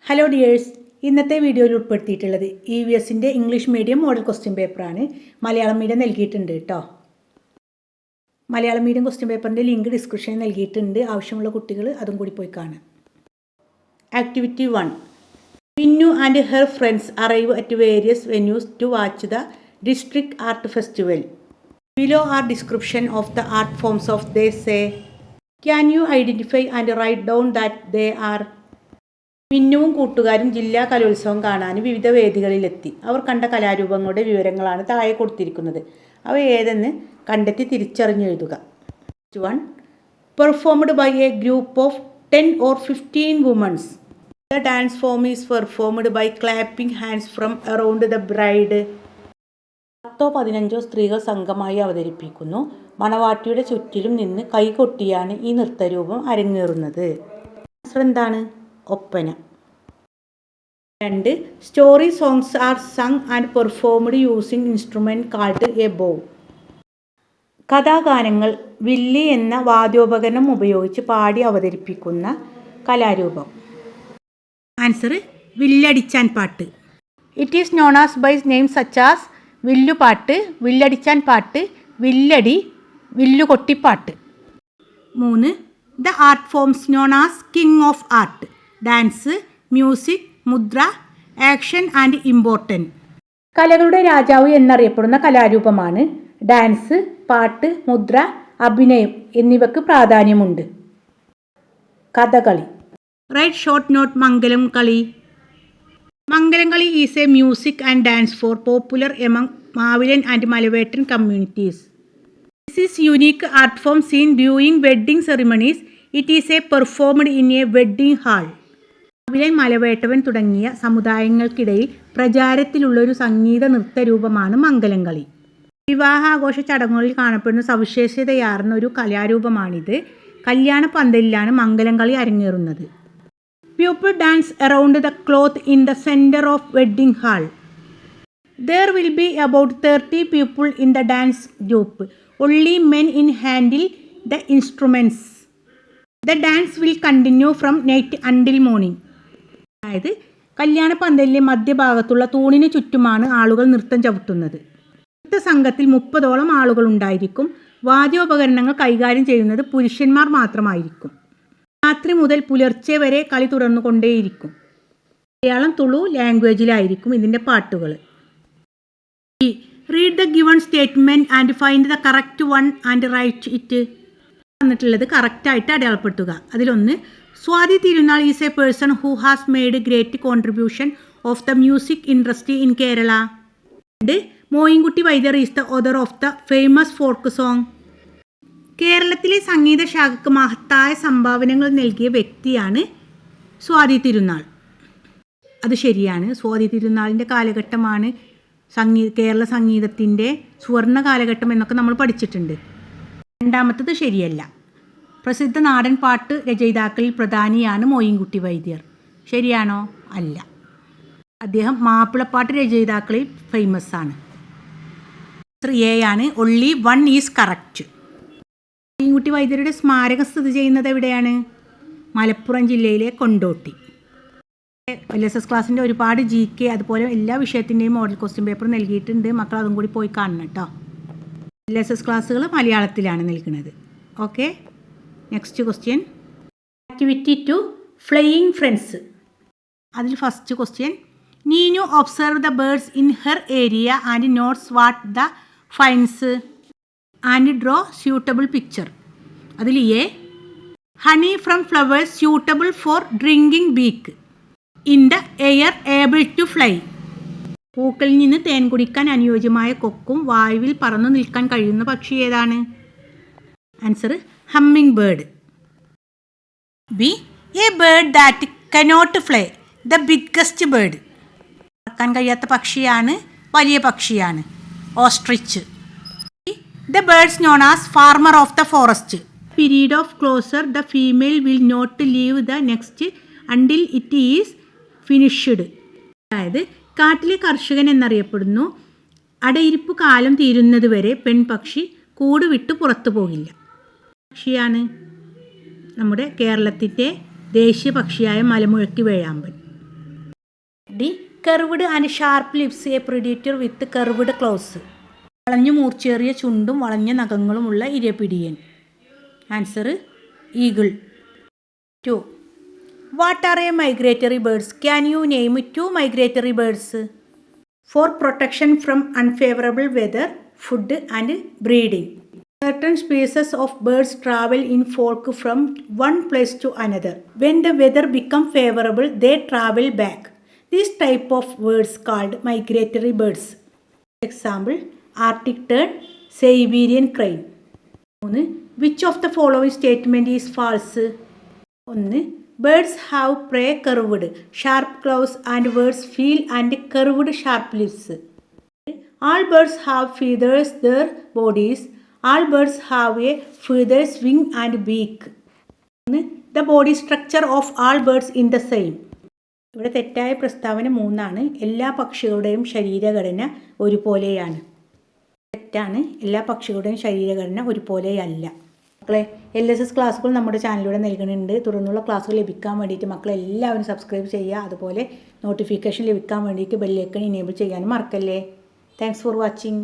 Hello dears, ഇന്നത്തെ വീഡിയോയിൽ ഉൾപ്പെടുത്തിയിട്ടുള്ളത് EVSൻ്റെ ഇംഗ്ലീഷ് മീഡിയം മോഡൽ ക്വസ്റ്റ്യൻ പേപ്പറാണ്. മലയാളം മീഡിയം നൽകിയിട്ടുണ്ട് കേട്ടോ. മലയാളം മീഡിയം ക്വസ്റ്റ്യൻ പേപ്പറിൻ്റെ ലിങ്ക് ഡിസ്ക്രിപ്ഷനിൽ നൽകിയിട്ടുണ്ട്. ആവശ്യമുള്ള കുട്ടികൾ അതും കൂടി പോയി കാണുക. Activity 1. Minnu and her friends arrive at various venues to watch the district art festival. Below are description of the art forms of they say. Can you identify and write down that they are? മിന്നുവും കൂട്ടുകാരും ജില്ലാ കലോത്സവം കാണാൻ വിവിധ വേദികളിലെത്തി. അവർ കണ്ട കലാരൂപങ്ങളുടെ വിവരങ്ങളാണ് താഴെ കൊടുത്തിരിക്കുന്നത്. അവ ഏതെന്ന് കണ്ടെത്തി തിരിച്ചറിഞ്ഞെഴുതുക. 1. Performed by a group of 10 or 15 women. The dance form is performed by clapping hands from around the bride. 10-15 സ്ത്രീകൾ സംഘമായി അവതരിപ്പിക്കുന്നു. മണവാട്ടിയുടെ ചുറ്റിലും നിന്ന് കൈകൊട്ടിയാണ് ഈ നൃത്തരൂപം അരങ്ങേറുന്നത്. എന്താണ്? Oppana. 2. Story songs are sung and performed using instrument called A ബോ. കഥാഗാനങ്ങൾ വില്ലി എന്ന വാദ്യോപകരണം ഉപയോഗിച്ച് പാടി അവതരിപ്പിക്കുന്ന കലാരൂപം. Answer Villadichan Pattu. It is known as by names such as Villupattu, Villadichan Pattu, Villadi, Villukottippattu. 3. The art forms known as king of art. Dance, music, mudra, action and important. കലകളുടെ രാജാവ് എന്നറിയപ്പെടുന്ന കലാരൂപമാണ് ഡാൻസ്. പാട്ട്, മുദ്ര, അഭിനയം എന്നിവയ്ക്ക് പ്രാധാന്യമുണ്ട്. Kathakali. Right short note Mangalam Kali. Mangalam Kali is a music and dance for popular among Mavilan and Malavettan communities. This is unique art form seen during wedding ceremonies. It is a performed in a wedding hall. Mavilan, Malavettavan തുടങ്ങിയ സമുദായങ്ങൾക്കിടയിൽ പ്രചാരത്തിലുള്ളൊരു സംഗീത നൃത്തരൂപമാണ് മംഗലം കളി. വിവാഹാഘോഷ ചടങ്ങുകളിൽ കാണപ്പെടുന്ന സവിശേഷതയാർന്ന ഒരു കലാരൂപമാണിത്. കല്യാണ പന്തലിലാണ് മംഗലം കളി അരങ്ങേറുന്നത്. People dance around the cloth in the centre of wedding hall. There will be about 30 people in the dance group. Only men in handle the instruments. The dance will continue from night until morning. അതായത് കല്യാണ പന്തലിലെ മധ്യഭാഗത്തുള്ള തൂണിന് ചുറ്റുമാണ് ആളുകൾ നൃത്തം ചവിട്ടുന്നത്. നൃത്ത സംഘത്തിൽ 30ഓളം ആളുകൾ ഉണ്ടായിരിക്കും. വാദ്യോപകരണങ്ങൾ കൈകാര്യം ചെയ്യുന്നത് പുരുഷന്മാർ മാത്രമായിരിക്കും. രാത്രി മുതൽ പുലർച്ചെ വരെ കളി തുടർന്നുകൊണ്ടേയിരിക്കും. മലയാളം, തുളു ലാംഗ്വേജിലായിരിക്കും ഇതിൻ്റെ പാട്ടുകൾ. Read the given statement and find the correct one and write it. തന്നിട്ടുള്ളത് കറക്റ്റായിട്ട് അടയാളപ്പെടുത്തുക. അതിലൊന്ന്, Swathi Thirunal is a person who has made great contribution of the music industry in Kerala. 2. Moyinkutty Vaidyar is the author of the famous folk song. കേരളത്തിലെ സംഗീത ശാഖയ്ക്ക് മഹത്തായ സംഭാവനകൾ നൽകിയ വ്യക്തിയാണ് സ്വാതി തിരുനാൾ. അത് ശരിയാണ്. സ്വാതി തിരുനാളിൻ്റെ കാലഘട്ടമാണ് കേരള സംഗീതത്തിൻ്റെ സുവർണ്ണ കാലഘട്ടം എന്നൊക്കെ നമ്മൾ പഠിച്ചിട്ടുണ്ട്. രണ്ടാമത്തത് ശരിയല്ല. പ്രസിദ്ധ നാടൻ പാട്ട് രചയിതാക്കളിൽ പ്രധാനിയാണ് മോയിൻകുട്ടി വൈദ്യർ. ശരിയാണോ? അല്ല. അദ്ദേഹം മാപ്പിളപ്പാട്ട് രചയിതാക്കളിൽ ഫേമസ് ആണ്. എ ആണ്. Only one is correct. Moyinkutty വൈദ്യരുടെ സ്മാരകം സ്ഥിതി ചെയ്യുന്നത് എവിടെയാണ്? മലപ്പുറം ജില്ലയിലെ കൊണ്ടോട്ടി. LSS ക്ലാസ്സിൻ്റെ ഒരുപാട് GK അതുപോലെ എല്ലാ വിഷയത്തിൻ്റെയും മോഡൽ ക്വസ്റ്റ്യൻ പേപ്പർ നൽകിയിട്ടുണ്ട്. മക്കൾ അതും കൂടി പോയി കാണണം കേട്ടോ. LSS ക്ലാസ്സുകൾ മലയാളത്തിലാണ് നൽകുന്നത്. Okay, next question. Activity 2, flying friends. അതിൽ first question, Neenu observe the birds in her area and notes what the finds and draw suitable picture. അതിൽ A, honey from flowers suitable for drinking beak in the air able to fly. പൂക്കളിൽ നിന്ന് തേൻ കുടിക്കാൻ അനുയോജ്യമായ കൊക്കും വായുവിൽ പറന്നു നിൽക്കാൻ കഴിയുന്ന പക്ഷി ഏതാണ്? Answer hummingbird. B, a bird that cannot fly, the biggest bird. പറക്കാൻ കഴിയാത്ത പക്ഷിയാണ്, വലിയ പക്ഷിയാണ്, ostrich. The birds known as farmer of the forest. Period of closer the female will not leave the next until it is finished. അതായത് കാട്ടിലെ കർഷകൻ എന്നറിയപ്പെടുന്നു. അടയിരിപ്പ് കാലം തീരുന്നത് വരെ പെൺപക്ഷി കൂട് വിട്ട് പുറത്തു പോകില്ല. പക്ഷിയാണ് നമ്മുടെ കേരളത്തിൻ്റെ ദേശീയ പക്ഷിയായ മലമുഴക്കി വേഴാമ്പൽ. The curved and sharp lips a predator with curved claws. വളഞ്ഞു മൂർച്ചേറിയ ചുണ്ടും വളഞ്ഞ നഖങ്ങളുമുള്ള ഇരപിടിയൻ. Answer eagle. 2. What are a migratory birds? Can you name 2 migratory birds? For protection from unfavourable weather, food and breeding. Certain species of birds travel in flock from one place to another. When the weather becomes favorable, they travel back. This type of birds called migratory birds. Example, Arctic tern, Siberian crane. 3. Which of the following statement is false? 1. Birds have prey curved, sharp claws and birds feel and curved sharp lips. All birds have feathers their bodies. All birds have a feathers, wing and beak. The body structure of all birds in the same. ഇവിടെ തെറ്റായ പ്രസ്താവന 3 എല്ലാ പക്ഷികളുടെയും ശരീരഘടന ഒരുപോലെയാണ്. തെറ്റാണ്. എല്ലാ പക്ഷികളുടെയും ശരീരഘടന ഒരുപോലെയല്ല. മക്കളെ, LSS ക്ലാസ്സുകൾ നമ്മുടെ ചാനലിലൂടെ നൽകുന്നുണ്ട്. തുടർന്നുള്ള ക്ലാസ്സുകൾ ലഭിക്കാൻ വേണ്ടിയിട്ട് മക്കളെല്ലാവരും സബ്സ്ക്രൈബ് ചെയ്യുക. അതുപോലെ നോട്ടിഫിക്കേഷൻ ലഭിക്കാൻ വേണ്ടിയിട്ട് ബെല്ലൈക്കൺ ഇനേബിൾ ചെയ്യാനും മറക്കല്ലേ. Thanks for watching.